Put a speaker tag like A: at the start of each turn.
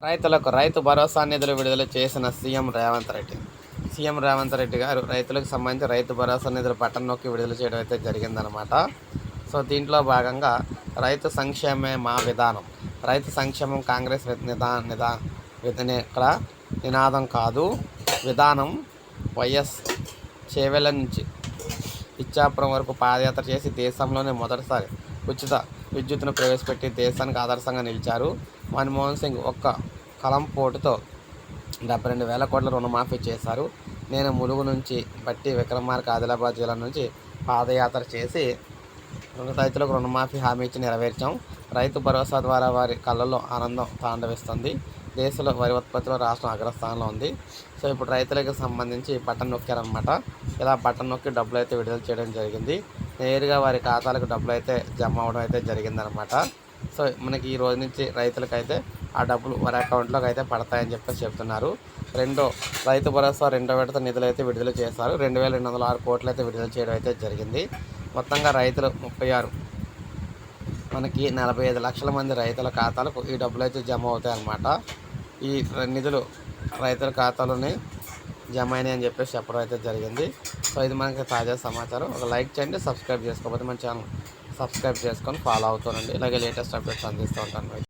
A: రైతులకు రైతు భరోసా నిధులు విడుదల చేసిన సీఎం రేవంత్ రెడ్డి గారు రైతులకు సంబంధించి రైతు భరోసా నిధులు బటన్ నొక్కి విడుదల చేయడం అయితే జరిగిందనమాట. సో దీంట్లో భాగంగా రైతు సంక్షేమే మా విధానం, రైతు సంక్షేమం కాంగ్రెస్ ఇక్కడ నినాదం కాదు, విధానం. వైఎస్ చేవెళ్ల నుంచి ఇచ్చాపురం వరకు పాదయాత్ర చేసి దేశంలోనే మొదటిసారి ఉచిత విద్యుత్తును ప్రవేశపెట్టి దేశానికి ఆదర్శంగా నిలిచారు. మన్మోహన్ సింగ్ ఒక్క కలం పోటుతో 72,000 కోట్ల రుణమాఫీ చేశారు. నేను ములుగు నుంచి, బట్టి విక్రమార్క ఆదిలాబాద్ జిల్లా నుంచి పాదయాత్ర చేసి రైతులకు రుణమాఫీ హామీ ఇచ్చి నెరవేర్చాం. రైతు భరోసా ద్వారా వారి కళ్ళల్లో ఆనందం తాండవిస్తుంది. దేశంలో వరి ఉత్పత్తిలో రాష్ట్రం అగ్రస్థానంలో ఉంది. సో ఇప్పుడు రైతులకు సంబంధించి బటన్ నొక్కారనమాట. ఇలా బటన్ నొక్కి డబ్బులు అయితే విడుదల చేయడం జరిగింది. నేరుగా వారి ఖాతాలకు డబ్బులు అయితే జమ అవడం అయితే జరిగిందనమాట. సో మనకి ఈ రోజు నుంచి రైతులకైతే ఆ డబ్బులు వారి అకౌంట్లోకి అయితే పడతాయని చెప్తున్నారు. రైతు భరోసా రెండో విడత నిధులు అయితే విడుదల చేశారు. 2,206 కోట్లు అయితే విడుదల చేయడం అయితే జరిగింది. మొత్తంగా రైతులు 36 మనకి 45 లక్షల మంది రైతుల ఖాతాలకు ఈ డబ్బులు అయితే జమ అవుతాయి అన్నమాట. ఈ నిధులు రైతుల ఖాతాలోనే జమ అయినాయి అని చెప్పడం అయితే జరిగింది. సో ఇది మనకి తాజా సమాచారం. ఒక లైక్ చేయండి, సబ్స్క్రైబ్ చేసుకోకపోతే మన ఛానల్ సబ్స్క్రైబ్ చేసుకొని ఫాలో అవుతానండి. ఇలాగే లేటెస్ట్ అప్డేట్స్ అందిస్తూ ఉంటాను.